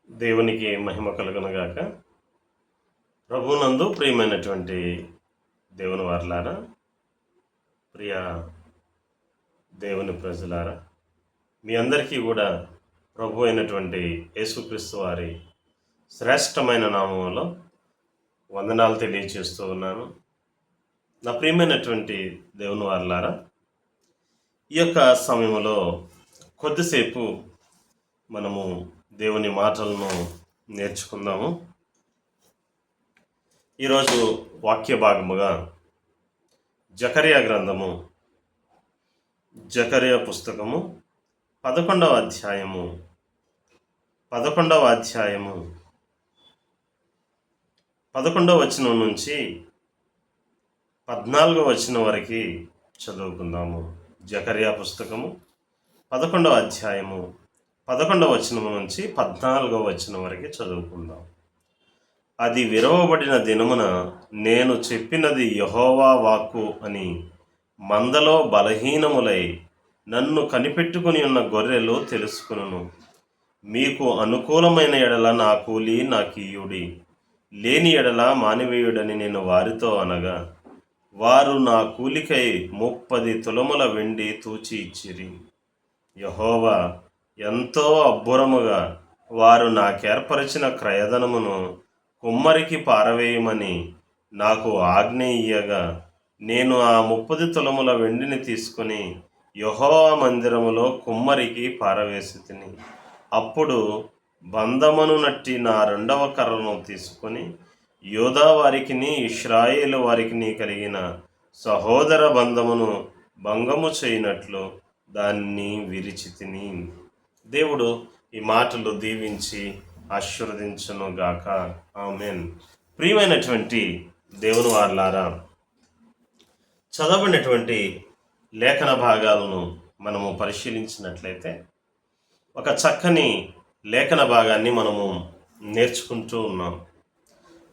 దేవునికి మహిమ కలుగునుగాక. ప్రభునందు ప్రియమైనటువంటి దేవుని వారలారా, ప్రియ దేవుని ప్రజలారా, మీ అందరికీ కూడా ప్రభు అయినటువంటి యేసుక్రీస్తు వారి శ్రేష్టమైన నామంలో వందనాలు తెలియచేస్తూ ఉన్నాను. నా ప్రియమైనటువంటి దేవుని వారలారా, ఈ యొక్క సమయంలో కొద్దిసేపు మనము దేవుని మాటలను నేర్చుకుందాము. ఈరోజు వాక్య భాగముగా జకర్యా గ్రంథము, జకర్యా పుస్తకము 11వ అధ్యాయము 11వ వచనం నుంచి 14వ వచనం వరకు చదువుకుందాము. జకర్యా పుస్తకము 11వ అధ్యాయము 11వ వచనం నుంచి 14వ వచనం వరకు చదువుకుందాం. అది విరవబడిన దినమున నేను చెప్పినది యెహోవా వాక్కు అని మందలో బలహీనములై నన్ను కనిపెట్టుకుని ఉన్న గొర్రెలు తెలుసుకును. మీకు అనుకూలమైన ఎడల నా కూలి నాకియ్యుడి, లేని ఎడల మానివేయుడని నేను వారితో అనగా, వారు నా కూలికై 30 తులముల వెండి తూచి ఇచ్చిరి. యెహోవా ఎంతో అబ్బురముగా వారు నాకేర్పరిచిన క్రయధనమును కుమ్మరికి పారవేయమని నాకు ఆజ్ఞ ఇయ్యగా, నేను ఆ 30 తులముల వెండిని తీసుకుని యెహోవా మందిరములో కుమ్మరికి పారవేసితిని. అప్పుడు బంధమును నట్టి నా 2వ కర్రను తీసుకొని యూదా వారికిని ఇశ్రాయేలు వారికిని కలిగిన సహోదర బంధమును భంగము చేయనట్లు దాన్ని విరిచితిని. దేవుడు ఈ మాటలు దీవించి ఆశీర్వదించును గాక. ఆమేన్. ప్రియమైనటువంటి దేవుని వారలారా, చదవబడినటువంటి లేఖన భాగాలను మనము పరిశీలించినట్లయితే ఒక చక్కని లేఖన భాగాన్ని మనము నేర్చుకుంటూ ఉన్నాం.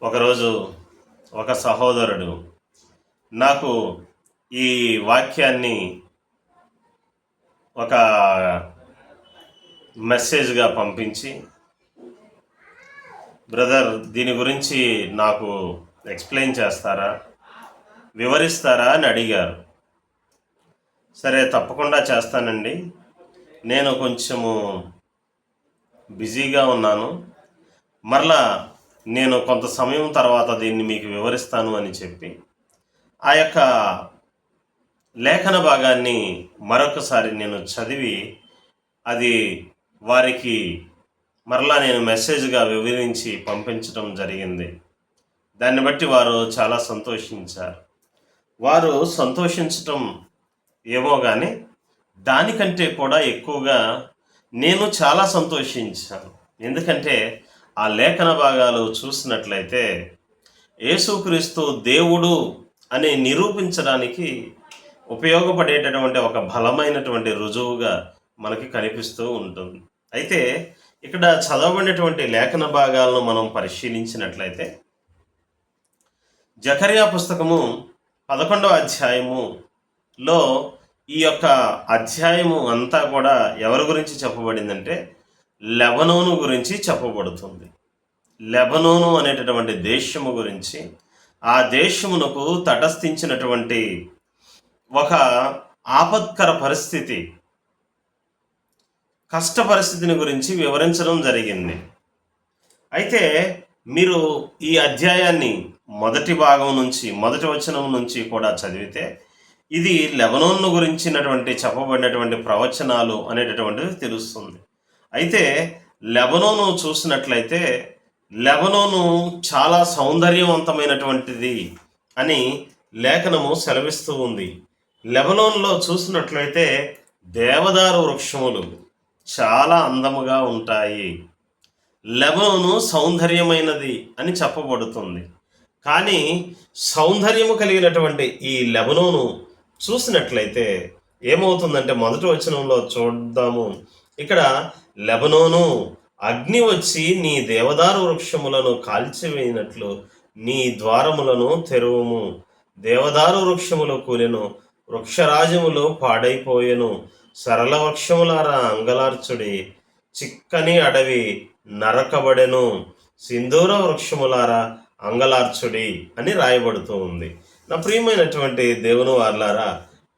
ఒకరోజు ఒక సహోదరుడు నాకు ఈ వాక్యాన్ని ఒక మెసేజ్గా పంపించి, బ్రదర్ దీని గురించి నాకు ఎక్స్ప్లెయిన్ చేస్తారా, వివరిస్తారా అని అడిగారు. సరే, తప్పకుండా చేస్తానండి, నేను కొంచెము బిజీగా ఉన్నాను, మరలా నేను కొంత సమయం తర్వాత దీన్ని మీకు వివరిస్తాను అని చెప్పి ఆ యొక్క లేఖన భాగాన్ని మరొకసారి నేను చదివి అది వారికి మరలా నేను మెసేజ్గా వివరించి పంపించడం జరిగింది. దాన్ని బట్టి వారు చాలా సంతోషించారు. వారు సంతోషించటం ఏమో కానీ దానికంటే కూడా ఎక్కువగా నేను చాలా సంతోషించాను. ఎందుకంటే ఆ లేఖన భాగాలు చూసినట్లయితే యేసుక్రీస్తు దేవుడు అని నిరూపించడానికి ఉపయోగపడేటటువంటి ఒక బలమైనటువంటి రుజువుగా మనకి కనిపిస్తూ ఉంటుంది. అయితే ఇక్కడ చదవబడినటువంటి లేఖన భాగాలను మనం పరిశీలించినట్లయితే జకర్యా పుస్తకము 11వ అధ్యాయములో ఈ యొక్క అధ్యాయము అంతా కూడా ఎవరి గురించి చెప్పబడిందంటే లెబనోను గురించి చెప్పబడుతుంది. లెబనోను అనేటటువంటి దేశము గురించి, ఆ దేశమునకు తటస్థించినటువంటి ఒక ఆపత్కర పరిస్థితి, కష్ట పరిస్థితిని గురించి వివరించడం జరిగింది. అయితే మీరు ఈ అధ్యాయాన్ని మొదటి భాగం నుంచి, మొదటి వచనం నుంచి కూడా చదివితే ఇది లెబనోను గురించినటువంటి చెప్పబడినటువంటి ప్రవచనాలు అనేటటువంటిది తెలుస్తుంది. అయితే లెబనోను చూసినట్లయితే లెబనోను చాలా సౌందర్యవంతమైనటువంటిది అని లేఖనము సెలవిస్తూ ఉంది. లెబనోన్లో చూసినట్లయితే దేవదారు వృక్షములు చాలా అందముగా ఉంటాయి. లెబనోను సౌందర్యమైనది అని చెప్పబడుతుంది. కానీ సౌందర్యము కలిగినటువంటి ఈ లెబనోను చూసినట్లయితే ఏమవుతుందంటే మొదటి వచనంలో చూద్దాము. ఇక్కడ లెబనోను, అగ్ని వచ్చి నీ దేవదారు వృక్షములను కాల్చివేయినట్లు నీ ద్వారములను తెరువుము. దేవదారు వృక్షములు కూలెను, వృక్షరాజములు పాడైపోయెను. సరళ వృక్షములారా అంగలార్చుడి, చిక్కని అడవి నరకబడెను, సింధూర వృక్షములారా అంగలార్చుడి అని రాయబడుతూ ఉంది. నా ప్రియమైనటువంటి దేవుని వారలారా,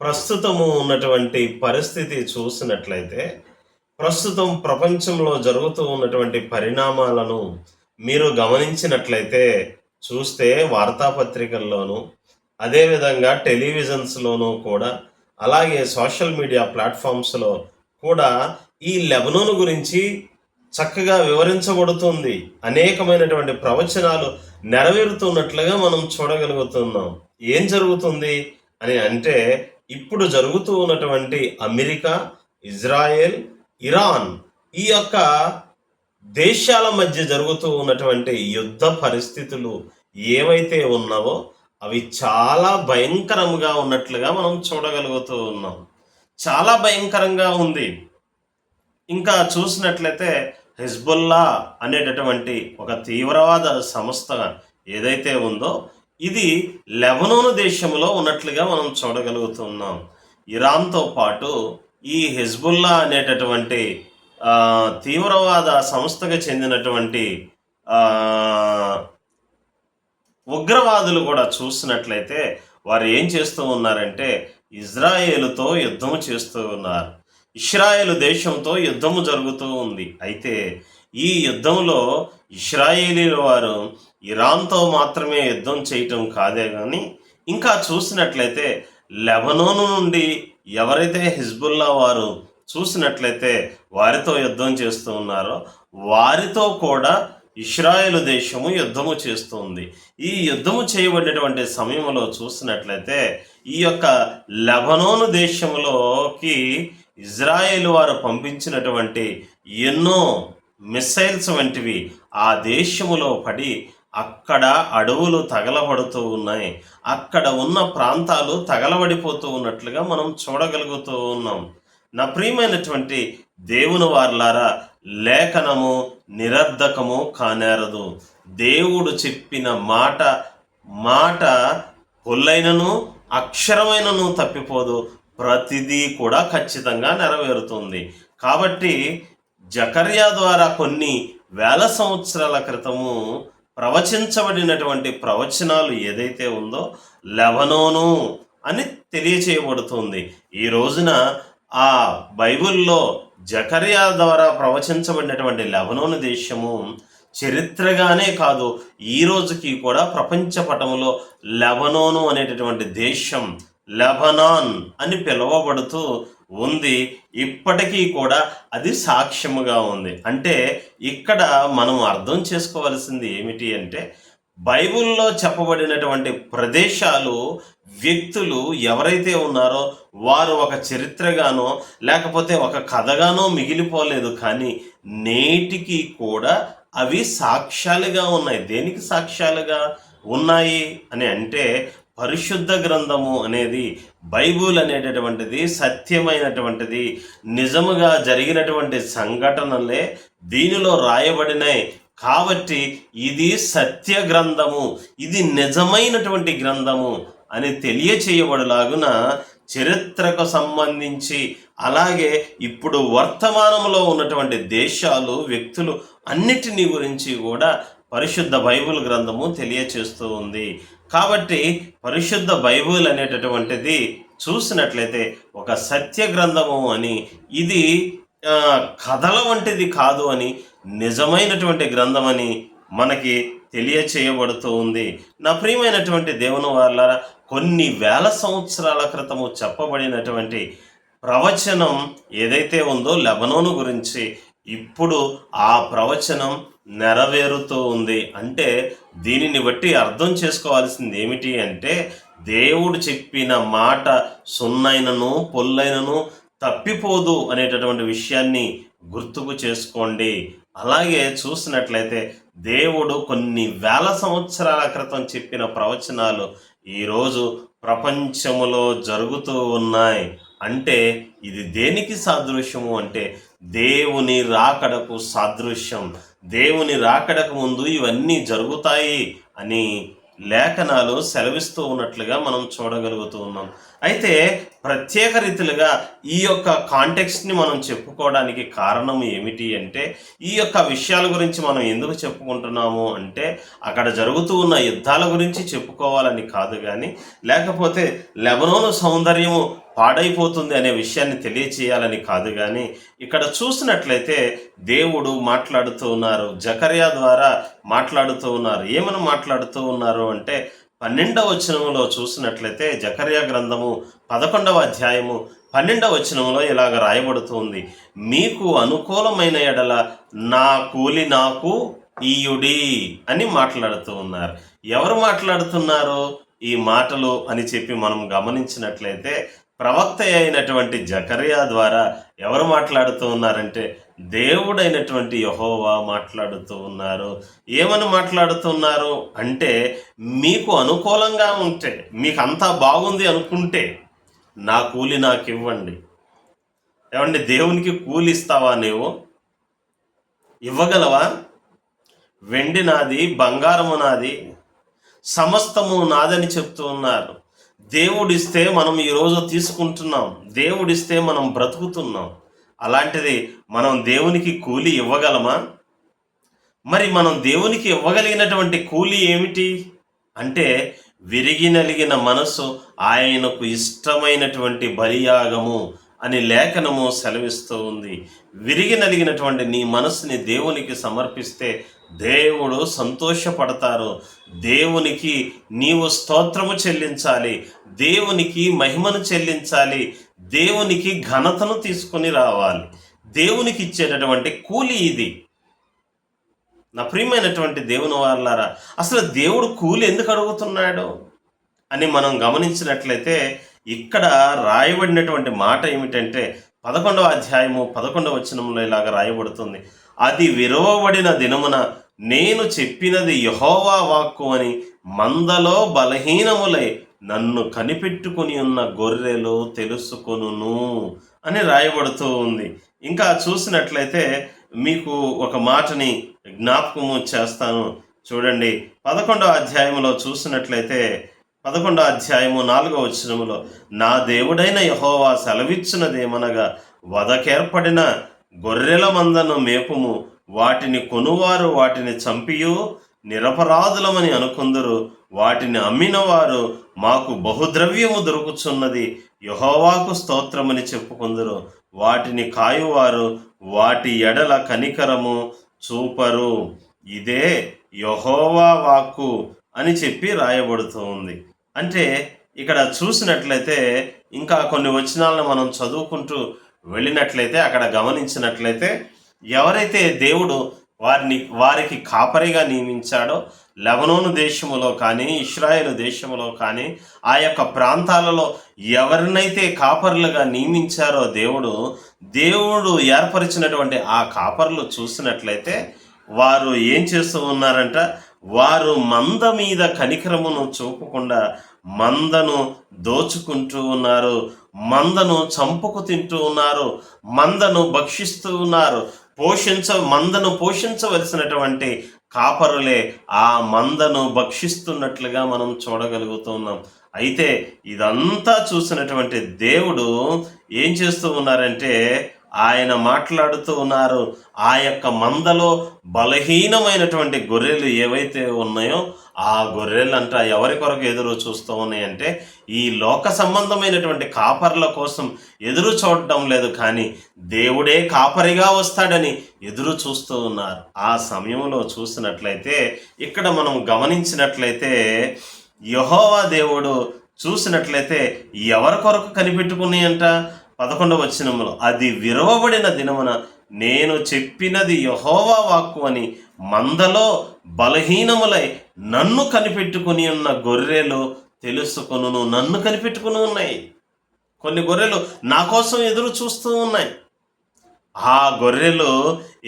ప్రస్తుతము ఉన్నటువంటి పరిస్థితి చూసినట్లయితే, ప్రస్తుతం ప్రపంచంలో జరుగుతూ ఉన్నటువంటి పరిణామాలను మీరు గమనించినట్లయితే, చూస్తే వార్తాపత్రికల్లోనూ, అదేవిధంగా టెలివిజన్స్లోనూ కూడా, అలాగే సోషల్ మీడియా ప్లాట్ఫామ్స్లో కూడా ఈ లెబనోను గురించి చక్కగా వివరించబడుతుంది. అనేకమైనటువంటి ప్రవచనాలు నెరవేరుతున్నట్లుగా మనం చూడగలుగుతున్నాం. ఏం జరుగుతుంది అని అంటే, ఇప్పుడు జరుగుతూ ఉన్నటువంటి అమెరికా, ఇజ్రాయెల్, ఇరాన్ ఈ యొక్క దేశాల మధ్య జరుగుతూ ఉన్నటువంటి యుద్ధ పరిస్థితులు ఏవైతే ఉన్నావో అవి చాలా భయంకరంగా ఉన్నట్లుగా మనం చూడగలుగుతూ ఉన్నాం. చాలా భయంకరంగా ఉంది. ఇంకా చూసినట్లయితే హిజ్బుల్లా అనేటటువంటి ఒక తీవ్రవాద సంస్థ ఏదైతే ఉందో ఇది లెబనోను దేశంలో ఉన్నట్లుగా మనం చూడగలుగుతున్నాం. ఇరాన్తో పాటు ఈ హిజ్బుల్లా అనేటటువంటి తీవ్రవాద సంస్థకు చెందినటువంటి ఉగ్రవాదులు కూడా చూసినట్లయితే వారు ఏం చేస్తూ ఉన్నారంటే, ఇజ్రాయేలుతో యుద్ధము చేస్తూ ఉన్నారు. ఇశ్రాయేలు దేశంతో యుద్ధము జరుగుతూ ఉంది. అయితే ఈ యుద్ధంలో ఇశ్రాయేలీల వారు ఇరాన్తో మాత్రమే యుద్ధం చేయటం కాదే కానీ, ఇంకా చూసినట్లయితే లెబనోను నుండి ఎవరైతే హిజ్బుల్లా వారు చూసినట్లయితే వారితో యుద్ధం చేస్తూ ఉన్నారో వారితో కూడా ఇశ్రాయేలు దేశము యుద్ధము చేస్తుంది. ఈ యుద్ధము చేయబడినటువంటి సమయంలో చూసినట్లయితే ఈ యొక్క లెబనోను దేశంలోకి ఇజ్రాయేల్ వారు పంపించినటువంటి ఎన్నో మిసైల్స్ వంటివి ఆ దేశములో పడి అక్కడ అడవులు తగలబడుతూ ఉన్నాయి. అక్కడ ఉన్న ప్రాంతాలు తగలబడిపోతూ ఉన్నట్లుగా మనం చూడగలుగుతూ ఉన్నాం. నా ప్రియమైనటువంటి దేవుని వారలారా, లేఖనము నిరర్ధకము కానేరదు. దేవుడు చెప్పిన మాట పొల్లైనను అక్షరమైనను తప్పిపోదు. ప్రతిదీ కూడా ఖచ్చితంగా నెరవేరుతుంది. కాబట్టి జకర్యా ద్వారా కొన్ని వేల సంవత్సరాల క్రితము ప్రవచించబడినటువంటి ప్రవచనాలు ఏదైతే ఉందో లెబనోను అని తెలియచేయబడుతుంది. ఈ రోజున ఆ బైబిల్లో జకర్యా ద్వారా ప్రవచించబడినటువంటి లెబనోను దేశము చరిత్రగానే కాదు, ఈ రోజుకి కూడా ప్రపంచ పటములో లెబనోను అనేటటువంటి దేశం లెబనాన్ అని పిలువబడుతూ ఉంది. ఇప్పటికీ కూడా అది సాక్ష్యముగా ఉంది. అంటే ఇక్కడ మనం అర్థం చేసుకోవాల్సింది ఏమిటి అంటే, బైబిల్లో చెప్పబడినటువంటి ప్రదేశాలు, వ్యక్తులు ఎవరైతే ఉన్నారో వారు ఒక చరిత్రగానో లేకపోతే ఒక కథగానో మిగిలిపోలేదు, కానీ నేటికి కూడా అవి సాక్ష్యాలుగా ఉన్నాయి. దేనికి సాక్ష్యాలుగా ఉన్నాయి అని అంటే, పరిశుద్ధ గ్రంథము అనేది, బైబుల్ అనేటటువంటిది సత్యమైనటువంటిది, నిజముగా జరిగినటువంటి సంఘటనలే దీనిలో రాయబడినాయి. కాబట్టి ఇది సత్య గ్రంథము, ఇది నిజమైనటువంటి గ్రంథము అని తెలియచేయబడులాగున చరిత్రకు సంబంధించి, అలాగే ఇప్పుడు వర్తమానంలో ఉన్నటువంటి దేశాలు, వ్యక్తులు అన్నిటినీ గురించి కూడా పరిశుద్ధ బైబిల్ గ్రంథము తెలియచేస్తూ ఉంది. కాబట్టి పరిశుద్ధ బైబిల్ అనేటటువంటిది చూసినట్లయితే ఒక సత్య గ్రంథము అని, ఇది కథల వంటిది కాదు అని, నిజమైనటువంటి గ్రంథం అని మనకి తెలియచేయబడుతూ ఉంది. నా ప్రియమైనటువంటి దేవుని వాళ్ళ, కొన్ని వేల సంవత్సరాల క్రితము చెప్పబడినటువంటి ప్రవచనం ఏదైతే ఉందో లెబనోను గురించి, ఇప్పుడు ఆ ప్రవచనం నెరవేరుతూ ఉంది. అంటే దీనిని బట్టి అర్థం చేసుకోవాల్సింది ఏమిటి అంటే, దేవుడు చెప్పిన మాట సున్నైనను పొల్లైనను తప్పిపోదు అనేటటువంటి విషయాన్ని గుర్తుకు చేసుకోండి. అలాగే చూసినట్లయితే దేవుడు కొన్ని వేల సంవత్సరాల క్రితం చెప్పిన ప్రవచనాలు ఈరోజు ప్రపంచములో జరుగుతూ ఉన్నాయి. అంటే ఇది దేనికి సాదృశ్యము అంటే, దేవుని రాకడకు సాదృశ్యం. దేవుని రాకడకు ముందు ఇవన్నీ జరుగుతాయి అని లేఖనాలు సెలవిస్తూ ఉన్నట్లుగా మనం చూడగలుగుతూ ఉన్నాం. అయితే ప్రత్యేక రీతిలుగా ఈ యొక్క కాంటెక్స్ట్ని మనం చెప్పుకోవడానికి కారణం ఏమిటి అంటే, ఈ యొక్క విషయాల గురించి మనం ఎందుకు చెప్పుకుంటున్నాము అంటే, అక్కడ జరుగుతూ ఉన్న యుద్ధాల గురించి చెప్పుకోవాలని కాదు కానీ, లేకపోతే లెబనోను సౌందర్యము పాడైపోతుంది అనే విషయాన్ని తెలియచేయాలని కాదు కానీ, ఇక్కడ చూసినట్లయితే దేవుడు మాట్లాడుతూ ఉన్నారు, జకర్యా ద్వారా మాట్లాడుతూ ఉన్నారు. ఏమని మాట్లాడుతూ ఉన్నారు అంటే, 12వ వచనములో చూసినట్లయితే జకర్యా గ్రంథము 11వ అధ్యాయము 12వ వచనంలో ఇలాగ రాయబడుతుంది, మీకు అనుకూలమైన ఎడల నా కూలి నాకు ఈయుడి అని మాట్లాడుతూ ఉన్నారు. ఎవరు మాట్లాడుతున్నారు ఈ మాటలు అని చెప్పి మనం గమనించినట్లయితే, ప్రవక్త అయినటువంటి జకర్యా ద్వారా ఎవరు మాట్లాడుతూ ఉన్నారంటే, దేవుడైనటువంటి యెహోవా మాట్లాడుతూ ఉన్నారు. ఏమని మాట్లాడుతున్నారు అంటే, మీకు అనుకూలంగా ఉంటే, మీకు అంతా బాగుంది అనుకుంటే నా కూలి నాకు ఇవ్వండి. ఏమండి, దేవునికి కూలి ఇస్తావా? నీవు ఇవ్వగలవా? వెండి నాది, బంగారము నాది, సమస్తము నాదని చెప్తూ ఉన్నారు. దేవుడిస్తే మనం ఈరోజు తీసుకుంటున్నాం, దేవుడిస్తే మనం బ్రతుకుతున్నాం. అలాంటిది మనం దేవునికి కూలి ఇవ్వగలమా? మరి మనం దేవునికి ఇవ్వగలిగినటువంటి కూలి ఏమిటి అంటే, విరిగి నలిగిన మనసు ఆయనకు ఇష్టమైనటువంటి బలియాగము అని లేఖనము సెలవిస్తూ ఉంది. విరిగి నలిగినటువంటి నీ మనసుని దేవునికి సమర్పిస్తే దేవుడు సంతోషపడతారు. దేవునికి నీవు స్తోత్రము చెల్లించాలి, దేవునికి మహిమను చెల్లించాలి, దేవునికి ఘనతను తీసుకొని రావాలి. దేవునికి ఇచ్చేటటువంటి కూలి ఇది. నా ప్రియమైనటువంటి దేవుని వారలారా, అసలు దేవుడు కూలి ఎందుకు అడుగుతున్నాడు అని మనం గమనించినట్లయితే, ఇక్కడ రాయబడినటువంటి మాట ఏమిటంటే, 11వ అధ్యాయము 11వ వచనంలో ఇలాగ రాయబడుతుంది, అది విరవబడిన దినమున నేను చెప్పినది యెహోవా వాక్కు అని మందలో బలహీనములై నన్ను కనిపెట్టుకుని ఉన్న గొర్రెలు తెలుసుకొనును అని రాయబడుతూ ఉంది. ఇంకా చూసినట్లయితే మీకు ఒక మాటని జ్ఞాపకము చేస్తాను. చూడండి, 11వ అధ్యాయంలో చూసినట్లయితే 11వ అధ్యాయము 4వ వచనములో, నా దేవుడైన యెహోవా సెలవిచ్చినదేమనగా, వదకేర్పడిన గొర్రెల మందను మేపుము, వాటిని కొనువారు వాటిని చంపియు నిరపరాధులమని అనుకుందరు, వాటిని అమ్మిన వారు మాకు బహుద్రవ్యము దొరుకుచున్నది, యెహోవాకు స్తోత్రమని చెప్పుకుందరు, వాటిని కాయువారు వాటి ఎడల కనికరము చూపరు, ఇదే యెహోవా వాక్కు అని చెప్పి రాయబడుతూ ఉంది. అంటే ఇక్కడ చూసినట్లయితే ఇంకా కొన్ని వచనాలను మనం చదువుకుంటూ వెళ్ళినట్లయితే, అక్కడ గమనించినట్లయితే, ఎవరైతే దేవుడు వారికి కాపరిగా నియమించాడో, లెబనోను దేశములో కానీ ఇశ్రాయేలు దేశములో కానీ ఆ యొక్క ప్రాంతాలలో ఎవరినైతే కాపరులుగా నియమించారో దేవుడు ఏర్పరిచినటువంటి ఆ కాపరులు చూసినట్లయితే, వారు ఏం చేస్తూ ఉన్నారంట, వారు మంద మీద కనికరమును చూపకుండా మందను దోచుకుంటూ ఉన్నారు, మందను చంపుకు తింటూ ఉన్నారు, మందను భక్షిస్తూ ఉన్నారు. మందను పోషించవలసినటువంటి కాపరులే ఆ మందను భక్షిస్తున్నట్లుగా మనం చూడగలుగుతున్నాం. అయితే ఇదంతా చూసినటువంటి దేవుడు ఏం చేస్తూ ఉన్నారంటే, ఆయన మాట్లాడుతూ ఉన్నారు, ఆ యొక్క మందలో బలహీనమైనటువంటి గొర్రెలు ఏవైతే ఉన్నాయో ఆ గొర్రెలంట ఎవరి కొరకు ఎదురు చూస్తూ ఉన్నాయంటే, ఈ లోక సంబంధమైనటువంటి కాపర్ల కోసం ఎదురు చూడటం లేదు, కానీ దేవుడే కాపరిగా వస్తాడని ఎదురు చూస్తూ ఉన్నారు. ఆ సమయంలో చూసినట్లయితే, ఇక్కడ మనం గమనించినట్లయితే, యెహోవా దేవుడు చూసినట్లయితే ఎవరి కొరకు కనిపెట్టుకుని అంట, 11వ వచనంలో, అది విరవబడిన దినమున నేను చెప్పినది యెహోవా వాక్కు అని మందలో బలహీనములై నన్ను కనిపెట్టుకుని ఉన్న గొర్రెలు తెలుసుకొనును. నన్ను కనిపెట్టుకుని ఉన్నాయి. కొన్ని గొర్రెలు నా కోసం ఎదురు చూస్తూ ఉన్నాయి. ఆ గొర్రెలు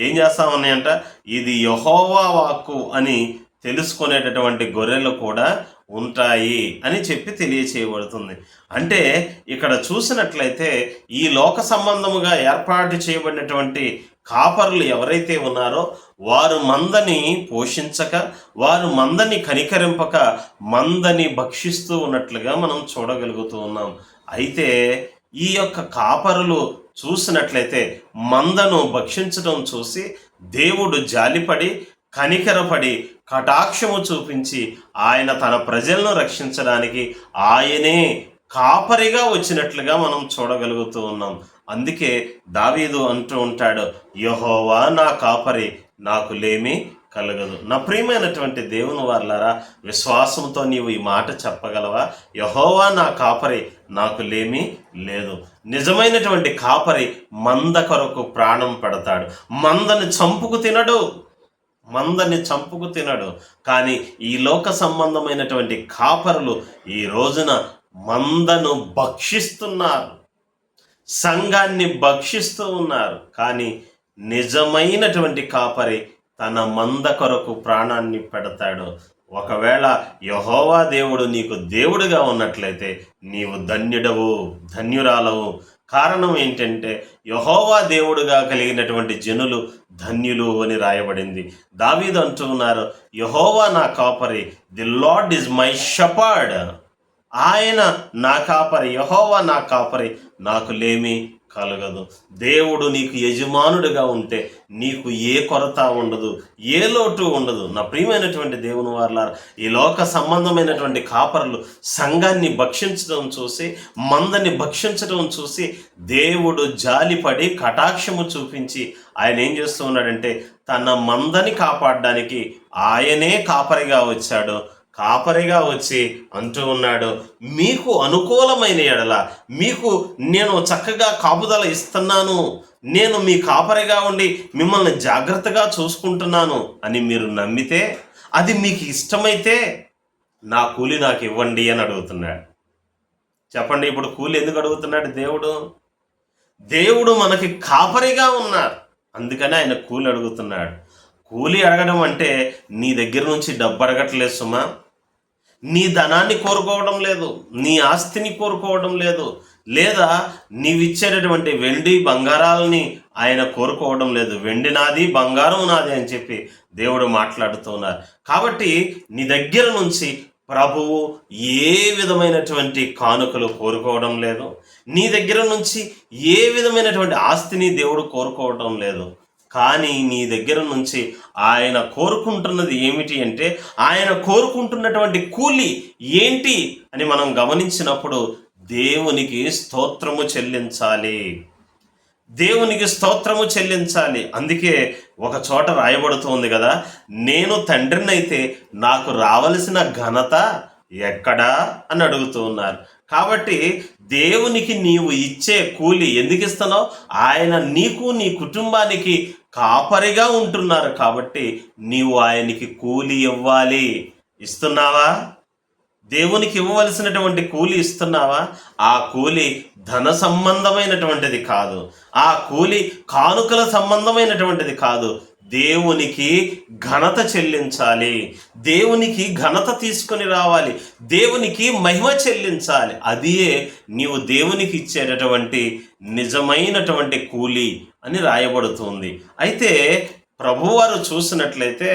ఏం చేస్తా ఉన్నాయంట, ఇది యెహోవా వాక్కు అని తెలుసుకునేటటువంటి గొర్రెలు కూడా ఉంటాయి అని చెప్పి తెలియచేయబడుతుంది. అంటే ఇక్కడ చూసినట్లయితే, ఈ లోక సంబంధముగా ఏర్పాటు చేయబడినటువంటి కాపరులు ఎవరైతే ఉన్నారో వారు మందని పోషించక, వారు మందని కనికరింపక, మందని భక్షిస్తూ ఉన్నట్లుగా మనం చూడగలుగుతూ ఉన్నాం. అయితే ఈ యొక్క కాపరులు చూసినట్లయితే మందను భక్షించడం చూసి దేవుడు జాలిపడి కనికరపడి కటాక్షము చూపించి ఆయన తన ప్రజలను రక్షించడానికి ఆయనే కాపరిగా వచ్చినట్లుగా మనం చూడగలుగుతూ ఉన్నాం. అందుకే దావీదు అంటూ ఉంటాడు, యెహోవా నా కాపరి, నాకు లేమి కలగదు. నా ప్రియమైనటువంటి దేవుని వారలారా, విశ్వాసంతో నీవు ఈ మాట చెప్పగలవా? యెహోవా నా కాపరి, నాకు లేమి లేదు. నిజమైనటువంటి కాపరి మంద కొరకు ప్రాణం పెడతాడు. మందని చంపుకు తినడు. కానీ ఈ లోక సంబంధమైనటువంటి కాపరులు ఈ రోజున మందను భక్షిస్తున్నారు, సంఘాన్ని భక్షిస్తూ ఉన్నారు. కానీ నిజమైనటువంటి కాపరి తన మంద కొరకు ప్రాణాన్ని పెడతాడు. ఒకవేళ యెహోవా దేవుడు నీకు దేవుడుగా ఉన్నట్లయితే నీవు ధన్యురాలవు. కారణం ఏంటంటే యెహోవా దేవుడుగా కలిగినటువంటి జనులు ధన్యులు అని రాయబడింది. దావీదు అంటూ ఉన్నారు, యెహోవా నా కాపరి, the lord is my shepherd. ఆయన నా కాపరి, యెహోవా నా కాపరి, నాకు లేమి కలగదు. దేవుడు నీకు యజమానుడిగా ఉంటే నీకు ఏ కొరత ఉండదు, ఏ లోటు ఉండదు. నా ప్రియమైనటువంటి దేవుని వారలారా, ఈ లోక సంబంధమైనటువంటి కాపరులు సంఘాన్ని భక్షించడం చూసి, మందని భక్షించడం చూసి దేవుడు జాలిపడి కటాక్షము చూపించి ఆయన ఏం చేస్తూ ఉన్నాడంటే తన మందని కాపాడడానికి ఆయనే కాపరిగా వచ్చాడు. కాపరిగా వచ్చి అంటూ ఉన్నాడు, మీకు అనుకూలమైన ఎడల మీకు నేను చక్కగా కాపుదల ఇస్తున్నాను, నేను మీ కాపరిగా ఉండి మిమ్మల్ని జాగ్రత్తగా చూసుకుంటున్నాను అని మీరు నమ్మితే, అది మీకు ఇష్టమైతే నా కూలి నాకు ఇవ్వండి అని అడుగుతున్నాడు. చెప్పండి, ఇప్పుడు కూలి ఎందుకు అడుగుతున్నాడు? దేవుడు మనకి కాపరిగా ఉన్నారు, అందుకని ఆయన కూలి అడుగుతున్నాడు. కూలి అడగడం అంటే నీ దగ్గర నుంచి డబ్బు అడగట్లేదు సుమా, నీ ధనాన్ని కోరుకోవడం లేదు, నీ ఆస్తిని కోరుకోవడం లేదు, లేదా నీవిచ్చేటటువంటి వెండి బంగారాలని ఆయన కోరుకోవడం లేదు. వెండి నాది, బంగారం నాది అని చెప్పి దేవుడు మాట్లాడుతున్నారు. కాబట్టి నీ దగ్గర నుంచి ప్రభువు ఏ విధమైనటువంటి కానుకలు కోరుకోవడం లేదు, నీ దగ్గర నుంచి ఏ విధమైనటువంటి ఆస్తిని దేవుడు కోరుకోవడం లేదు. కానీ నీ దగ్గర నుంచి ఆయన కోరుకుంటున్నది ఏమిటి అంటే, ఆయన కోరుకుంటున్నటువంటి కూలి ఏంటి అని మనం గమనించినప్పుడు దేవునికి స్తోత్రము చెల్లించాలి. అందుకే ఒక చోట రాయబడుతోంది కదా, నేను తండ్రినైతే నాకు రావలసిన ఘనత ఎక్కడా అని అడుగుతూ ఉన్నారు. కాబట్టి దేవునికి నీవు ఇచ్చే కూలి ఎందుకు ఇస్తున్నావు? ఆయన నీకు నీ కుటుంబానికి కాపరిగా ఉంటున్నారు కాబట్టి నీవు ఆయనకి కూలి ఇవ్వాలి. ఇస్తున్నావా? దేవునికి ఇవ్వవలసినటువంటి కూలి ఇస్తున్నావా? ఆ కూలి ధన సంబంధమైనటువంటిది కాదు, ఆ కూలి కానుకల సంబంధమైనటువంటిది కాదు. దేవునికి ఘనత చెల్లించాలి, దేవునికి ఘనత తీసుకొని రావాలి, దేవునికి మహిమ చెల్లించాలి. అదియే నీవు దేవునికి ఇచ్చేటటువంటి నిజమైనటువంటి కూలి అని రాయబడుతుంది. అయితే ప్రభువారు చూసినట్లయితే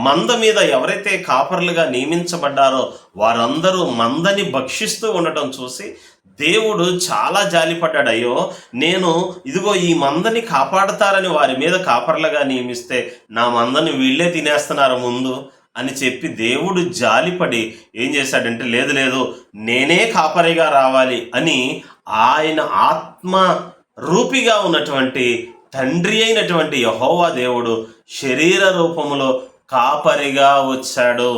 మంద మీద ఎవరైతే కాపర్లుగా నియమించబడ్డారో వారందరూ మందని భక్షిస్తూ ఉండటం చూసి దేవుడు చాలా జాలిపడ్డాడు. అయ్యో, నేను ఇదిగో ఈ మందని కాపాడుతారని వారి మీద కాపర్లుగా నియమిస్తే నా మందని వీళ్ళే తినేస్తున్నారు ముందు అని చెప్పి దేవుడు జాలిపడి ఏం చేశాడంటే, లేదు నేనే కాపరిగా రావాలి అని ఆయన ఆత్మ రూపిగా ఉన్నటువంటి తండ్రి అయినటువంటి యెహోవా దేవుడు శరీర రూపములో కాపరిగా వచ్చాడు.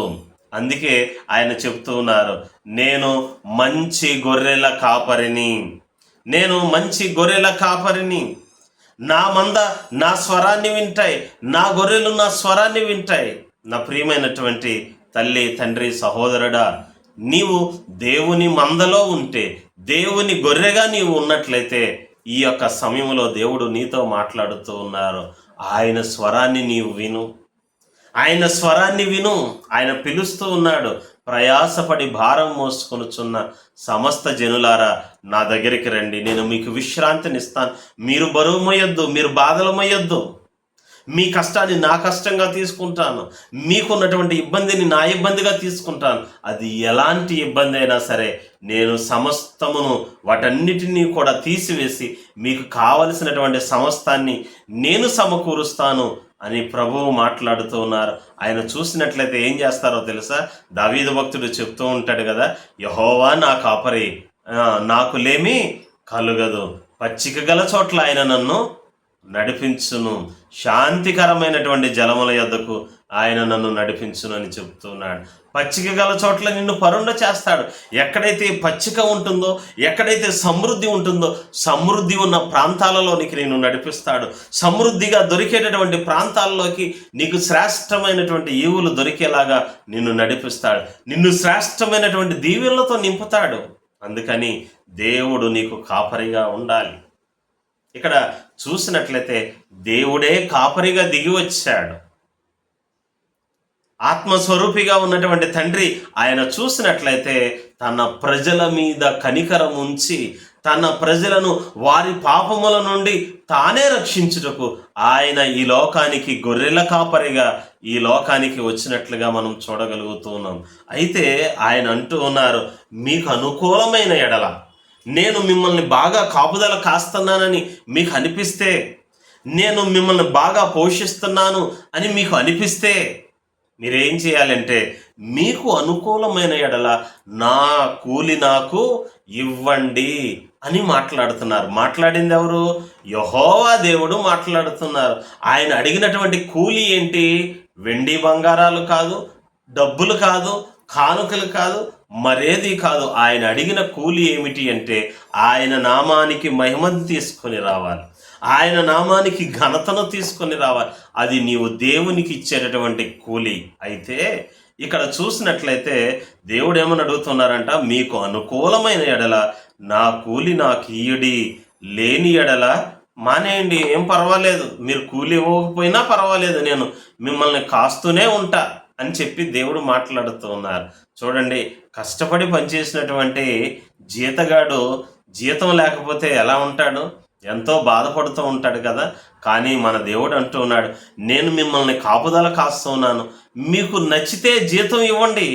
అందుకే ఆయన చెప్తూ ఉన్నారు, నేను మంచి గొర్రెల కాపరిని, నా మంద నా స్వరాన్ని వింటాయి, నా గొర్రెలు నా స్వరాన్ని వింటాయి. నా ప్రియమైనటువంటి తల్లి, తండ్రి, సహోదరుడా, నీవు దేవుని మందలో ఉంటే, దేవుని గొర్రెగా నీవు ఉన్నట్లయితే ఈ యొక్క సమయంలో దేవుడు నీతో మాట్లాడుతూ ఉన్నారు. ఆయన స్వరాన్ని నీవు విను, ఆయన పిలుస్తూ ఉన్నాడు. ప్రయాసపడి భారం మోసుకొనుచున్న సమస్త జనులారా నా దగ్గరికి రండి, నేను మీకు విశ్రాంతినిస్తాను. మీరు బరువు మోయొద్దు, మీరు బాధలు మోయొద్దు, మీ కష్టాన్ని నా కష్టంగా తీసుకుంటాను, మీకున్నటువంటి ఇబ్బందిని నా ఇబ్బందిగా తీసుకుంటాను. అది ఎలాంటి ఇబ్బంది అయినా సరే నేను సమస్తమును వాటన్నిటినీ కూడా తీసివేసి మీకు కావలసినటువంటి సమస్తాన్ని నేను సమకూరుస్తాను అని ప్రభువు మాట్లాడుతూ ఉన్నారు. ఆయన చూసినట్లయితే ఏం చేస్తారో తెలుసా? దావీదు భక్తుడు చెప్తూ ఉంటాడు కదా, యెహోవా నా కాపరి, నాకు లేమి కలుగదు, పచ్చిక గల చోట్ల ఆయన నన్ను నడిపించును, శాంతికరమైనటువంటి జలముల యొద్దకు ఆయన నన్ను నడిపించును అని చెప్తున్నాడు. పచ్చిక గల చోట్ల నిన్ను పరుండ చేస్తాడు. ఎక్కడైతే పచ్చిక ఉంటుందో, ఎక్కడైతే సమృద్ధి ఉంటుందో, సమృద్ధి ఉన్న ప్రాంతాలలోనికి నిన్ను నడిపిస్తాడు. సమృద్ధిగా దొరికేటటువంటి ప్రాంతాల్లోకి నీకు శ్రేష్టమైనటువంటి ఈవులు దొరికేలాగా నిన్ను నడిపిస్తాడు. నిన్ను శ్రేష్టమైనటువంటి దీవెనలతో నింపుతాడు. అందుకని దేవుడు నీకు కాపరిగా ఉండాలి. ఇక్కడ చూసినట్లయితే దేవుడే కాపరిగా దిగి వచ్చాడు. ఆత్మస్వరూపిగా ఉన్నటువంటి తండ్రి ఆయన చూసినట్లయితే తన ప్రజల మీద కనికరం ఉంచి తన ప్రజలను వారి పాపముల నుండి తానే రక్షించుటకు ఆయన ఈ లోకానికి గొర్రెల కాపరిగా ఈ లోకానికి వచ్చినట్లుగా మనం చూడగలుగుతున్నాం. అయితే ఆయన అంటూ ఉన్నారు, మీకు అనుకూలమైన ఎడల, నేను మిమ్మల్ని బాగా కాపుదల కాస్తున్నానని మీకు అనిపిస్తే, నేను మిమ్మల్ని బాగా పోషిస్తున్నాను అని మీకు అనిపిస్తే మీరేం చేయాలంటే, మీకు అనుకూలమైన ఎడల నా కూలి నాకు ఇవ్వండి అని మాట్లాడుతున్నారు. మాట్లాడింది ఎవరు? యెహోవా దేవుడు మాట్లాడుతున్నారు. ఆయన అడిగినటువంటి కూలి ఏంటి? వెండి బంగారాలు కాదు, డబ్బులు కాదు, కానుకలు కాదు, మరేది కాదు. ఆయన అడిగిన కూలి ఏమిటి అంటే, ఆయన నామానికి మహిమను తీసుకొని రావాలి, ఆయన నామానికి ఘనతను తీసుకొని రావాలి. అది నీవు దేవునికి ఇచ్చేటటువంటి కూలి. అయితే ఇక్కడ చూసినట్లయితే దేవుడు ఏమని అడుగుతున్నారంట, మీకు అనుకూలమైన ఎడల నా కూలి నాకు ఇయ్యుడి, లేని ఎడల మానేయండి, ఏం పర్వాలేదు, మీరు కూలి ఇవ్వకపోయినా పర్వాలేదు, నేను మిమ్మల్ని కాస్తూనే ఉంటా అని చెప్పి దేవుడు మాట్లాడుతూ ఉన్నారు. చూడండి, కష్టపడి పనిచేసినటువంటి జీతగాడు జీతం లేకపోతే ఎలా ఉంటాడు? ఎంతో బాధపడుతూ ఉంటాడు కదా. కానీ మన దేవుడు అంటూ ఉన్నాడు, నేను మిమ్మల్ని కాపుదల కాస్తున్నాను, మీకు నచ్చితే జీతం ఇవ్వండి,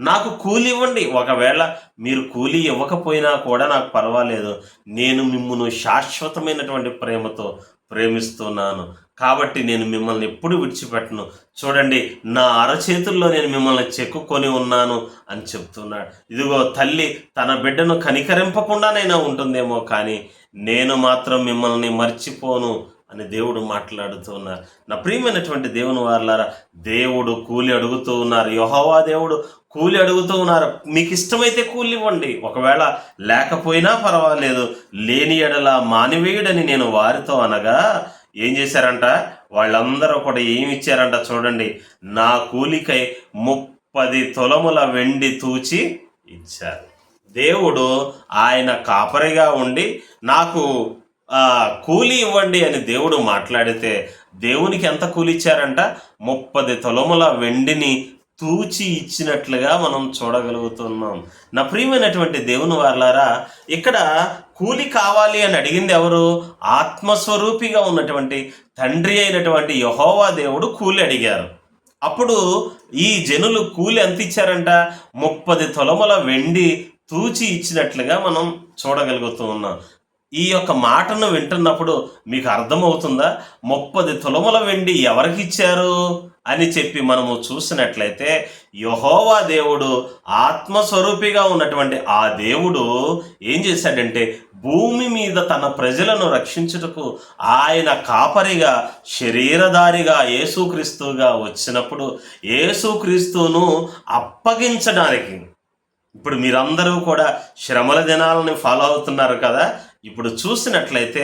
నాకు కూలి ఇవ్వండి. ఒకవేళ మీరు కూలి ఇవ్వకపోయినా కూడా నాకు పర్వాలేదు, నేను మిమ్మల్ని శాశ్వతమైనటువంటి ప్రేమతో ప్రేమిస్తున్నాను, కాబట్టి నేను మిమ్మల్ని ఎప్పుడు విడిచిపెట్టను. చూడండి, నా అరచేతుల్లో నేను మిమ్మల్ని చెక్కుకొని ఉన్నాను అని చెప్తున్నాడు. ఇదిగో తల్లి తన బిడ్డను కనికరింపకుండానైనా ఉంటుందేమో, కానీ నేను మాత్రం మిమ్మల్ని మర్చిపోను అని దేవుడు మాట్లాడుతున్నారు. నా ప్రియమైనటువంటి దేవుని వారలారా, దేవుడు కూలి అడుగుతూ ఉన్నారు. యెహోవా దేవుడు కూలి అడుగుతూ ఉన్నారు. మీకు ఇష్టమైతే కూలి ఇవ్వండి, ఒకవేళ లేకపోయినా పర్వాలేదు, లేని ఎడల మానివేయుడని నేను వారితో అనగా ఏం చేశారంట? వాళ్ళందరూ కూడా ఏమి ఇచ్చారంట? చూడండి, నా కూలికై 30 తులముల వెండి తూచి ఇచ్చారు. దేవుడు ఆయన కాపరిగా ఉండి నాకు కూలి ఇవ్వండి అని దేవుడు మాట్లాడితే దేవునికి ఎంత కూలి ఇచ్చారంట? 30 తులముల వెండిని తూచి ఇచ్చినట్లుగా మనం చూడగలుగుతున్నాం. నా ప్రియమైనటువంటి దేవుని వారలారా, ఇక్కడ కూలి కావాలి అని అడిగింది ఎవరు? ఆత్మస్వరూపిగా ఉన్నటువంటి తండ్రి అయినటువంటి యెహోవా దేవుడు కూలి అడిగారు. అప్పుడు ఈ జనులు కూలి ఎంత ఇచ్చారంట? 30 తులముల వెండి తూచి ఇచ్చినట్లుగా మనం చూడగలుగుతూ ఉన్నాం. ఈ యొక్క మాటను వింటున్నప్పుడు మీకు అర్థమవుతుందా 30 తులముల వెండి ఎవరికి ఇచ్చారు అని చెప్పి మనము చూసినట్లయితే, యెహోవా దేవుడు ఆత్మస్వరూపిగా ఉన్నటువంటి ఆ దేవుడు ఏం చేశాడంటే, భూమి మీద తన ప్రజలను రక్షించుటకు ఆయన కాపరిగా శరీరధారిగా యేసుక్రీస్తుగా వచ్చినప్పుడు యేసుక్రీస్తును అప్పగించడానికి, ఇప్పుడు మీరందరూ కూడా శ్రమల దినాలని ఫాలో అవుతున్నారు కదా. ఇప్పుడు చూసినట్లయితే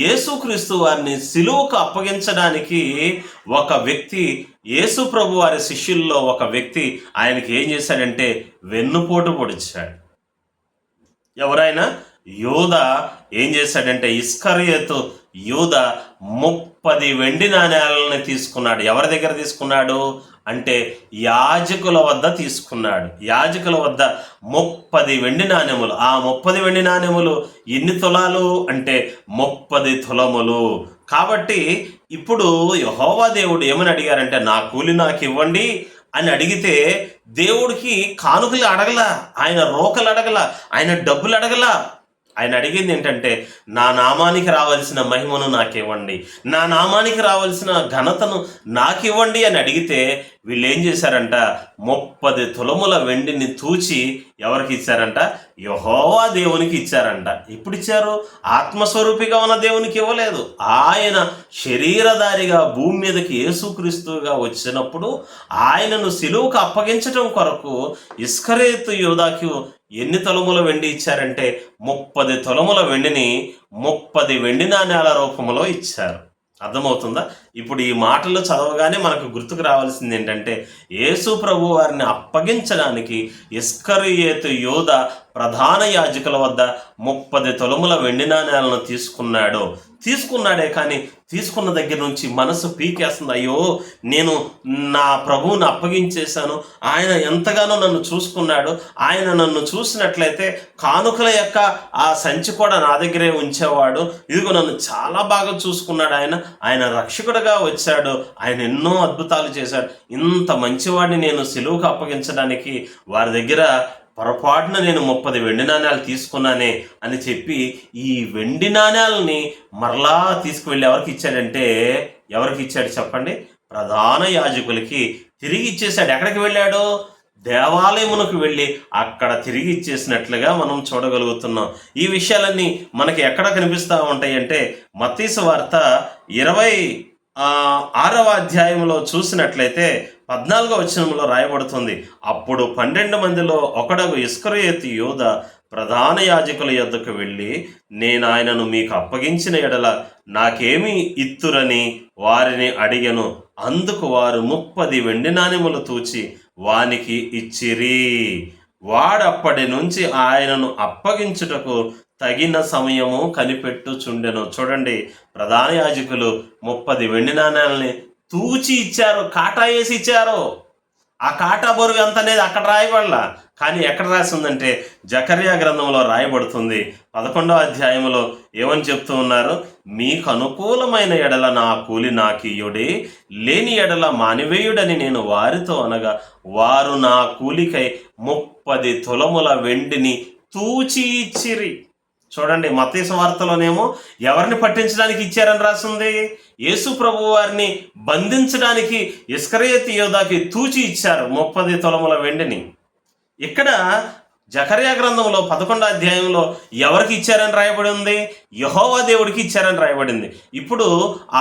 యేసుక్రీస్తు వారిని సిలువకు అప్పగించడానికి ఒక వ్యక్తి, యేసు ప్రభు వారి శిష్యుల్లో ఒక వ్యక్తి ఆయనకి ఏం చేశాడంటే వెన్నుపోటు పొడిచాడు. ఎవరైనా? యూదా ఏం చేశాడంటే, ఇస్కరియోతు యూదా 30 వెండి నాణేలను తీసుకున్నాడు. ఎవరి దగ్గర తీసుకున్నాడు అంటే యాజకుల వద్ద తీసుకున్నాడు. యాజకుల వద్ద 30 వెండి నాణెములు. ఆ 30 వెండి నాణెములు ఎన్ని తులాలు అంటే 30 తులములు. కాబట్టి ఇప్పుడు యెహోవా దేవుడు ఏమని అడిగారంటే, నా కూలి నాకు ఇవ్వండి అని అడిగితే, దేవుడికి కానుకలు అడగల, ఆయన రోకలు అడగల, ఆయన డబ్బులు అడగల. ఆయన అడిగింది ఏంటంటే, నా నామానికి రావాల్సిన మహిమను నాకివ్వండి, నా నామానికి రావాల్సిన ఘనతను నాకివ్వండి అని అడిగితే, వీళ్ళు ఏం చేశారంట, 30 తులముల వెండిని తూచి ఎవరికి ఇచ్చారంట, యెహోవా దేవునికి ఇచ్చారంట. ఎప్పుడు ఇచ్చారు? ఆత్మస్వరూపిగా ఉన్న దేవునికి ఇవ్వలేదు. ఆయన శరీరధారిగా భూమి మీదకి యేసుక్రీస్తుగా వచ్చినప్పుడు ఆయనను సిలువకు అప్పగించటం కొరకు ఇస్కరేతు యోధాకు ఎన్ని తులముల వెండి ఇచ్చారంటే, 30 తులముల వెండిని 30 వెండి నాణ్యాల రూపంలో ఇచ్చారు. అర్థమవుతుందా? ఇప్పుడు ఈ మాటలు చదవగానే మనకు గుర్తుకు రావాల్సింది ఏంటంటే, యేసు ప్రభు వారిని అప్పగించడానికి ఇస్కరియోతు యోధ ప్రధాన యాజకుల వద్ద 30 తులముల వెండి నాణ్యాలను తీసుకున్నాడే కానీ తీసుకున్న దగ్గర నుంచి మనసు పీకేస్తుంది. అయ్యో, నేను నా ప్రభువుని అప్పగించేశాను, ఆయన ఎంతగానో నన్ను చూసుకున్నాడు, ఆయన నన్ను చూసినట్లయితే కానుకల యొక్క ఆ సంచి కూడా నా దగ్గరే ఉంచేవాడు, ఇదిగో నన్ను చాలా బాగా చూసుకున్నాడు, ఆయన రక్షకుడుగా వచ్చాడు, ఆయన ఎన్నో అద్భుతాలు చేశాడు, ఇంత మంచివాడిని నేను సిలువకు అప్పగించడానికి వారి దగ్గర పొరపాటున నేను 30 వెండి నాణ్యాలు తీసుకున్నానే అని చెప్పి ఈ వెండి నాణ్యాలని మరలా తీసుకువెళ్ళి ఎవరికి ఇచ్చాడు చెప్పండి? ప్రధాన యాజకులకి తిరిగి ఇచ్చేశాడు. ఎక్కడికి వెళ్ళాడు? దేవాలయమునకు వెళ్ళి అక్కడ తిరిగి ఇచ్చేసినట్లుగా మనం చూడగలుగుతున్నాం. ఈ విషయాలన్నీ మనకి ఎక్కడ కనిపిస్తూ ఉంటాయి అంటే, మత్తయి సువార్త 26వ అధ్యాయంలో చూసినట్లయితే 14వ వచనంలో రాయబడుతుంది, అప్పుడు 12 మందిలో ఒకడగు ఇస్కరియోతు యోధ ప్రధాన యాజకుల యొద్దకు వెళ్ళి, నేను ఆయనను మీకు అప్పగించిన ఎడల నాకేమి ఇత్తురని వారిని అడిగెను. అందుకు వారు 30 వెండి నాణెములు తూచి వానికి ఇచ్చిరి. వాడప్పటి నుంచి ఆయనను అప్పగించుటకు తగిన సమయము కనిపెట్టుచుండెను. చూడండి, ప్రధాన యాజకులు 30 వెండి నాణ్యాలని తూచి ఇచ్చారు, కాటా వేసి ఇచ్చారు. ఆ కాటా బరువు ఎంత అనేది అక్కడ రాయబడలా, కానీ ఎక్కడ రాసి ఉందంటే జకర్యా గ్రంథంలో రాయబడుతుంది. 11వ అధ్యాయంలో ఏమని చెప్తూ ఉన్నారు? మీకు అనుకూలమైన ఎడల నా కూలి నాకియుడి, లేని ఎడల మానివేయుడని నేను వారితో అనగా, వారు నా కూలికై 30 తులముల వెండిని తూచి ఇచ్చిరి. చూడండి, మత్తయి సువార్తలోనేమో ఎవరిని పట్టించడానికి ఇచ్చారని రాసింది? యేసు ప్రభు వారిని బంధించడానికి ఇస్కరియోతు యోధాకి తూచి ఇచ్చారు 30 తులముల వెండిని. ఇక్కడ జకర్యా గ్రంథంలో 11వ అధ్యాయంలో ఎవరికి ఇచ్చారని రాయబడి ఉంది? యెహోవా దేవుడికి ఇచ్చారని రాయబడింది. ఇప్పుడు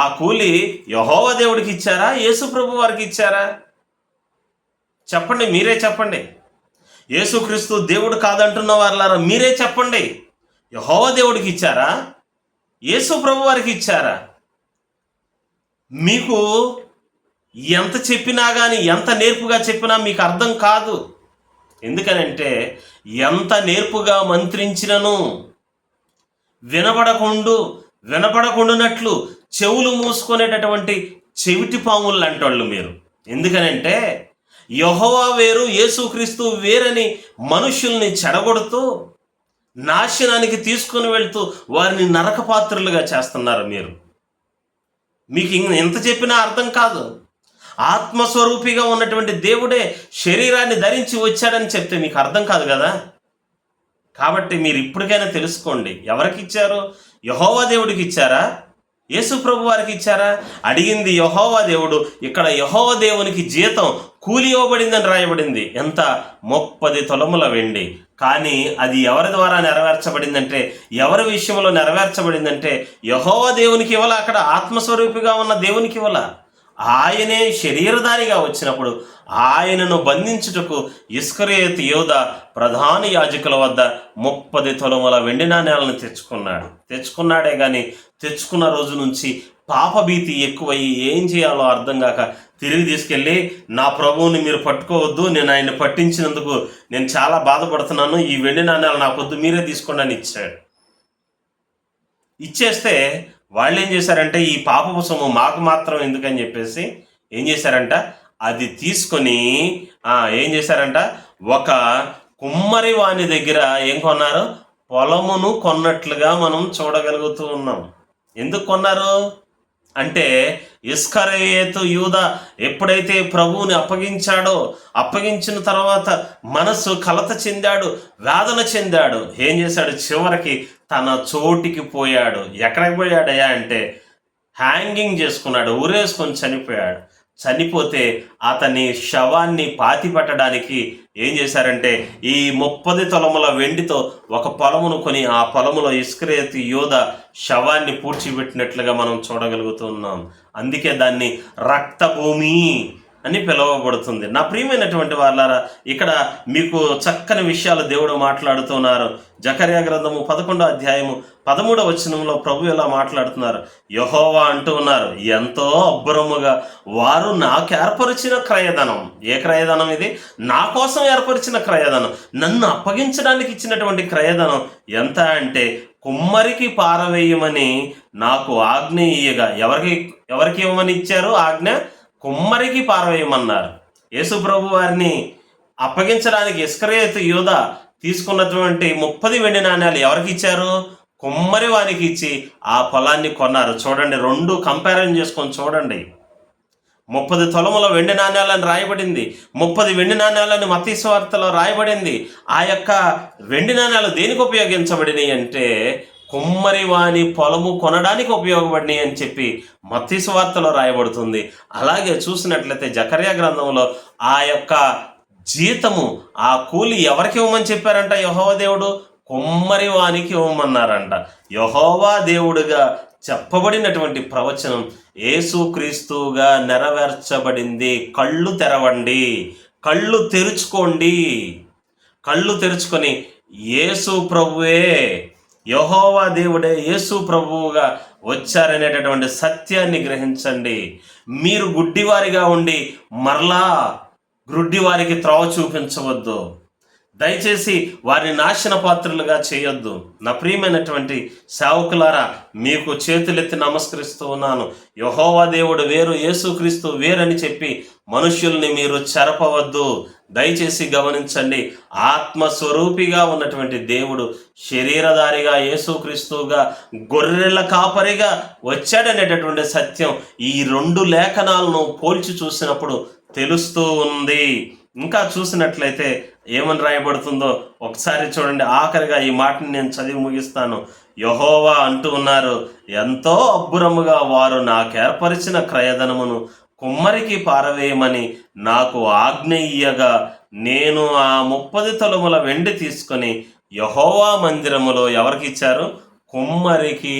ఆ కూలి యెహోవా దేవుడికి ఇచ్చారా, యేసు ప్రభు వారికి ఇచ్చారా? చెప్పండి, మీరే చెప్పండి. యేసుక్రీస్తు దేవుడు కాదంటున్న వారులారా మీరే చెప్పండి. యెహోవా దేవుడికి ఇచ్చారా, యేసు ప్రభు వారికి ఇచ్చారా? మీకు ఎంత చెప్పినా కానీ, ఎంత నేర్పుగా చెప్పినా మీకు అర్థం కాదు. ఎందుకనంటే, ఎంత నేర్పుగా మంత్రించినను వినపడకుండానట్లు చెవులు మూసుకునేటటువంటి చెవిటి పాములు అంటోళ్ళు మీరు. ఎందుకనంటే, యెహోవా వేరు యేసుక్రీస్తు వేరని మనుషుల్ని చెడగొడుతూ నాశనానికి తీసుకుని వెళ్తూ వారిని నరకపాత్రులుగా చేస్తున్నారు మీరు. మీకు ఎంత చెప్పినా అర్థం కాదు. ఆత్మస్వరూపిగా ఉన్నటువంటి దేవుడే శరీరాన్ని ధరించి వచ్చాడని చెప్తే మీకు అర్థం కాదు కదా. కాబట్టి మీరు ఇప్పటికైనా తెలుసుకోండి, ఎవరికి ఇచ్చారు? యెహోవా దేవుడికి ఇచ్చారా, యేసు ప్రభు వారికి ఇచ్చారా? అడిగింది యెహోవా దేవుడు. ఇక్కడ యెహోవా దేవునికి జీతం కూలి ఇవ్వబడిందని రాయబడింది. ఎంత? 30 తులముల వెండి. కానీ అది ఎవరి ద్వారా నెరవేర్చబడిందంటే, ఎవరి విషయంలో నెరవేర్చబడిందంటే, యెహోవా దేవునికి ఇవ్వాల, అక్కడ ఆత్మస్వరూపిగా ఉన్న దేవునికి ఇవ్వాల. ఆయనే శరీరధారిగా వచ్చినప్పుడు ఆయనను బంధించుటకు ఇస్కరియోతు యోధ ప్రధాన యాజకుల వద్ద 30 తులముల వెండి నాణ్యాలను తెచ్చుకున్నాడే కానీ తెచ్చుకున్న రోజు నుంచి పాపభీతి ఎక్కువయ్యి ఏం చేయాలో అర్థం కాక తిరిగి తీసుకెళ్ళి, నా ప్రభువుని మీరు పట్టుకోవద్దు, నేను ఆయన్ని పట్టించినందుకు నేను చాలా బాధపడుతున్నాను, ఈ వెండి నాణ్యాలు నాకొద్దు, మీరే తీసుకోండి అని ఇచ్చేస్తే వాళ్ళు ఏం చేశారంటే, ఈ పాపపు సొమ్ము మాకు మాత్రం ఎందుకని చెప్పేసి ఏం చేశారంట, అది తీసుకొని ఏం చేశారంట, ఒక కుమ్మరి వాని దగ్గర ఏం కొన్నారు? పొలమును కొన్నట్లుగా మనం చూడగలుగుతూ ఉన్నాం. ఎందుకు కొన్నారు? అంటే ఇస్కరియోతు యూదా ఎప్పుడైతే ప్రభువుని అప్పగించాడో, అప్పగించిన తర్వాత మనస్సు కలత చెందాడు, వేదన చెందాడు. ఏం చేశాడు? చివరికి తన చోటికి పోయాడు. ఎక్కడికి పోయాడయ్యా అంటే హ్యాంగింగ్ చేసుకున్నాడు, ఊరేసుకొని చనిపోయాడు. చనిపోతే అతని శవాన్ని పాతి పెట్టడానికి ఏం చేశారంటే ఈ 30 తులముల వెండితో ఒక పొలమును కొని ఆ పొలములో ఇస్కరియోతు యూదా శవాన్ని పూడ్చిపెట్టినట్లుగా మనం చూడగలుగుతున్నాం. అందుకే దాన్ని రక్తభూమి అని పిలువబడుతుంది. నా ప్రియమైనటువంటి వాళ్ళారా, ఇక్కడ మీకు చక్కని విషయాలు దేవుడు మాట్లాడుతున్నారు. జకర్యా గ్రంథము 11వ అధ్యాయము 13వ వచనంలో ప్రభు ఇలా మాట్లాడుతున్నారు. యెహోవా అంటూ ఉన్నారు, ఎంతో అబ్బురముగా వారు నాకు ఏర్పరిచిన క్రయధనం. ఏ క్రయధనం ఇది? నా కోసం ఏర్పరిచిన క్రయధనం, నన్ను అప్పగించడానికి ఇచ్చినటువంటి క్రయధనం ఎంత అంటే కుమ్మరికి పారవేయమని నాకు ఆజ్ఞ ఇయ్యగా. ఎవరికి ఇవ్వమని ఇచ్చారు ఆజ్ఞ? కుమ్మరికి పారవేయమన్నారు. యేసు ప్రభు వారిని అప్పగించడానికి ఇస్కరియోతు యూదా తీసుకున్నటువంటి 30 వెండి నాణ్యాలు ఎవరికి ఇచ్చారు? కుమ్మరి వారికి ఇచ్చి ఆ పొలాన్ని కొన్నారు. చూడండి, రెండు కంపారిజన్ చేసుకొని చూడండి. 30 తులముల వెండి నాణ్యాలని రాయబడింది, 30 వెండి నాణ్యాలని మత్తయి సువార్తలో రాయబడింది. ఆ యొక్క వెండి నాణ్యాలు దేనికి ఉపయోగించబడినాయి అంటే కుమ్మరి వాని పొలము కొనడానికి ఉపయోగపడినాయి అని చెప్పి మత్తయి సువార్తలో రాయబడుతుంది. అలాగే చూసినట్లయితే జకర్యా గ్రంథంలో ఆ యొక్క జీతము, ఆ కూలి ఎవరికి ఇవ్వమని చెప్పారంట? యెహోవా దేవుడు కుమ్మరి వానికి ఇవ్వమన్నారంట. యెహోవా దేవుడుగా చెప్పబడినటువంటి ప్రవచనం యేసుక్రీస్తుగా నెరవేర్చబడింది. కళ్ళు తెరవండి, కళ్ళు తెరుచుకోండి. కళ్ళు తెరుచుకొని యేసు ప్రభువే, యెహోవా దేవుడే యేసు ప్రభువుగా వచ్చారనేటటువంటి సత్యాన్ని గ్రహించండి. మీరు గుడ్డివారిగా ఉండి మరలా గ్రుడ్డివారికి త్రోవ చూపించవద్దు. దయచేసి వారిని నాశన పాత్రలుగా చేయొద్దు. నా ప్రియమైనటువంటి సేవకులారా, మీకు చేతులెత్తి నమస్కరిస్తూ ఉన్నాను. యెహోవా దేవుడు వేరు, యేసుక్రీస్తు వేరని చెప్పి మనుష్యుల్ని మీరు చెరపవద్దు. దయచేసి గమనించండి, ఆత్మస్వరూపిగా ఉన్నటువంటి దేవుడు శరీరధారిగా యేసుక్రీస్తుగా గొర్రెల కాపరిగా వచ్చాడనేటటువంటి సత్యం ఈ 2 లేఖనాలను పోల్చి చూసినప్పుడు తెలుస్తూ ఉంది. ఇంకా చూసినట్లయితే ఏమని రాయబడుతుందో ఒకసారి చూడండి. ఆఖరిగా ఈ మాటని నేను చదివి ముగిస్తాను. యెహోవా అంటూ ఉన్నారు, ఎంతో అబ్బురముగా వారు నాకు ఏర్పరిచిన క్రయధనమును కుమ్మరికి పారవేయమని నాకు ఆజ్ఞ ఇయ్యగా నేను ఆ 30 తులముల వెండి తీసుకొని యెహోవా మందిరములో ఎవరికి ఇచ్చారు? కుమ్మరికి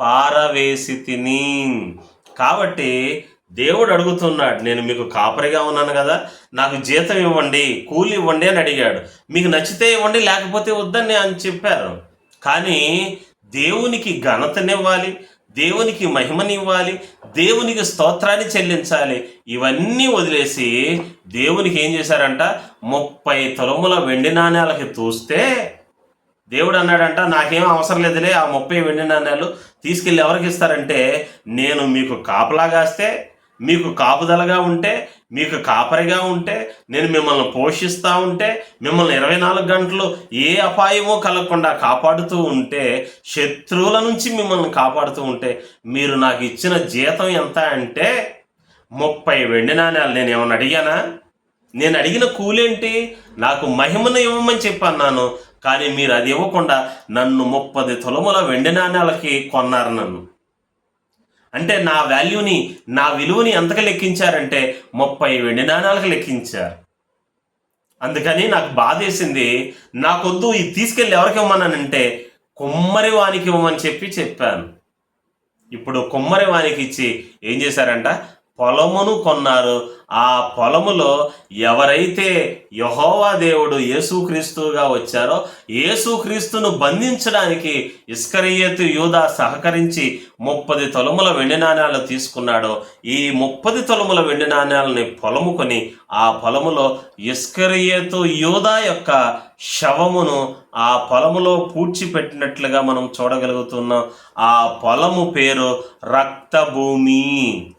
పారవేసి తిని. కాబట్టి దేవుడు అడుగుతున్నాడు, నేను మీకు కాపరిగా ఉన్నాను కదా, నాకు జీతం ఇవ్వండి, కూలి ఇవ్వండి అని అడిగాడు. మీకు నచ్చితే ఇవ్వండి, లేకపోతే వద్దని అని చెప్పారు. కానీ దేవునికి ఘనతనివ్వాలి, దేవునికి మహిమనివ్వాలి, దేవునికి స్తోత్రాన్ని చెల్లించాలి. ఇవన్నీ వదిలేసి దేవునికి ఏం చేశారంట? 30 తులముల వెండి నాణ్యాలకి తూస్తే దేవుడు అన్నాడంట, నాకేం అవసరం లేదులే, ఆ 30 వెండి నాణ్యాలు తీసుకెళ్ళి ఎవరికి ఇస్తారంటే, నేను మీకు కాపలాగాస్తే, మీకు కాపుదలగా ఉంటే, మీకు కాపరిగా ఉంటే, నేను మిమ్మల్ని పోషిస్తూ ఉంటే, మిమ్మల్ని 24 గంటలు ఏ అపాయమో కలగకుండా కాపాడుతూ ఉంటే, శత్రువుల నుంచి మిమ్మల్ని కాపాడుతూ ఉంటే, మీరు నాకు ఇచ్చిన జీతం ఎంత అంటే 30 వెండి నాణ్యాలు. నేను ఏమన్నా అడిగానా? నేను అడిగిన కూలేంటి? నాకు మహిమను ఇవ్వమని చెప్పన్నాను. కానీ మీరు అది ఇవ్వకుండా నన్ను 30 తులముల వెండి నాణ్యాలకి కొన్నారు నన్ను. అంటే నా వాల్యూని, నా విలువని ఎంతకు లెక్కించారంటే 30 వెండి నాణ్యాలకు లెక్కించారు. అందుకని నాకు బాధేసింది. నాకొద్దు, ఇది తీసుకెళ్ళి ఎవరికి ఇవ్వమన్నానంటే కుమ్మరి వానికి ఇవ్వమని చెప్పాను. ఇప్పుడు కుమ్మరి వానికి ఇచ్చి ఏం చేశారంట? పొలమును కొన్నారు. ఆ పొలములో ఎవరైతే యెహోవా దేవుడు యేసుక్రీస్తుగా వచ్చారో, యేసుక్రీస్తును బంధించడానికి ఇస్కరియోతు యూదా సహకరించి 30 తులముల వెండి నాణ్యాలు తీసుకున్నాడో, ఈ 30 తులముల వెండి నాణ్యాలని పొలము కొని ఆ పొలములో ఇస్కరియోతు యూదా యొక్క శవమును ఆ పొలములో పూడ్చిపెట్టినట్లుగా మనం చూడగలుగుతున్నాం. ఆ పొలము పేరు రక్తభూమి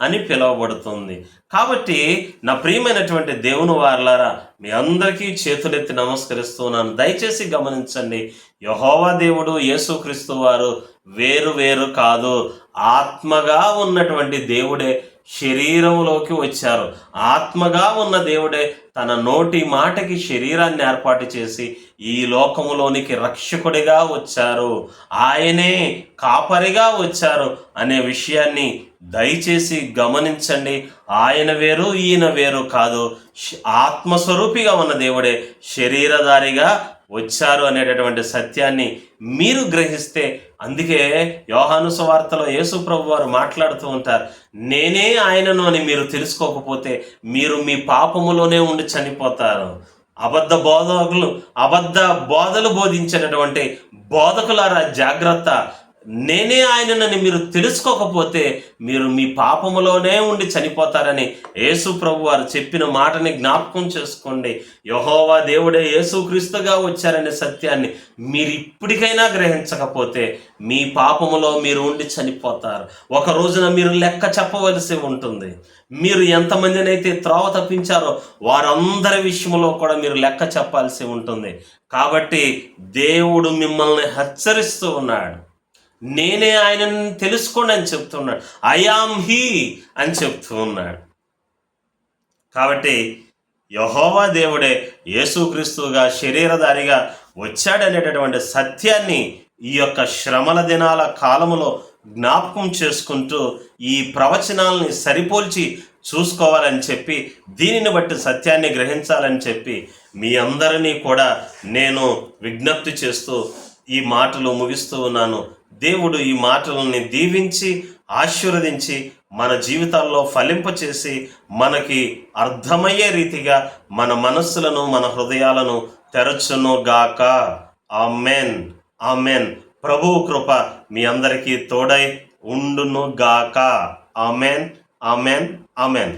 అని పిలువబడుతుంది. కాబట్టి నా ప్రియమైనటువంటి దేవుని వారలారా, మీ అందరికీ చేతులెత్తి నమస్కరిస్తున్నాను. దయచేసి గమనించండి, యెహోవా దేవుడు యేసుక్రీస్తు వారు వేరు వేరు కాదు. ఆత్మగా ఉన్నటువంటి దేవుడే శరీరంలోకి వచ్చారు. ఆత్మగా ఉన్న దేవుడే తన నోటి మాటకి శరీరాన్ని ఏర్పాటు చేసి ఈ లోకములోనికి రక్షకుడిగా వచ్చారు. ఆయనే కాపరిగా వచ్చారు అనే విషయాన్ని దయచేసి గమనించండి. ఆయన వేరు, ఈయన వేరు కాదు. ఆత్మస్వరూపిగా ఉన్న దేవుడే శరీరధారిగా వచ్చారు అనేటటువంటి సత్యాన్ని మీరు గ్రహిస్తే, అందుకే యోహాను సువార్తలో యేసు ప్రభు వారు మాట్లాడుతూ ఉంటారు, నేనే ఆయనను అని మీరు తెలుసుకోకపోతే మీరు మీ పాపములోనే ఉండి చనిపోతారు. అబద్ధ బోధలు బోధించేటటువంటి బోధకులారా జాగ్రత్త. నేనే ఆయననని మీరు తెలుసుకోకపోతే మీరు మీ పాపములోనే ఉండి చనిపోతారని యేసు ప్రభు వారు చెప్పిన మాటని జ్ఞాపకం చేసుకోండి. యెహోవా దేవుడే యేసుక్రీస్తుగా వచ్చారనే సత్యాన్ని మీరు ఇప్పటికైనా గ్రహించకపోతే మీ పాపములో మీరు ఉండి చనిపోతారు. ఒక రోజున మీరు లెక్క చెప్పవలసి ఉంటుంది. మీరు ఎంతమందినైతే త్రోవ తప్పించారో వారందరి విషయంలో కూడా మీరు లెక్క చెప్పాల్సి ఉంటుంది. కాబట్టి దేవుడు మిమ్మల్ని హెచ్చరిస్తూ ఉన్నాడు. నేనే ఆయనను తెలుసుకోండి అని చెప్తున్నాడు. ఐ యామ్ హీ అని చెప్తూ ఉన్నాడు. కాబట్టి యెహోవా దేవుడే యేసుక్రీస్తుగా శరీరధారిగా వచ్చాడనేటటువంటి సత్యాన్ని ఈ యొక్క శ్రమల దినాల కాలములో జ్ఞాపకం చేసుకుంటూ ఈ ప్రవచనాలని సరిపోల్చి చూసుకోవాలని చెప్పి, దీనిని బట్టి సత్యాన్ని గ్రహించాలని చెప్పి మీ అందరినీ కూడా నేను విజ్ఞప్తి చేస్తూ ఈ మాటలు ముగిస్తూ ఉన్నాను. దేవుడు ఈ మాటలని దీవించి ఆశీర్వదించి మన జీవితాల్లో ఫలింపచేసి మనకి అర్థమయ్యే రీతిగా మన మనస్సులను, మన హృదయాలను తెరచును గాక. Amen, amen. ప్రభువు కృప మీ అందరికీ తోడై ఉండును గాక. Amen, amen, amen.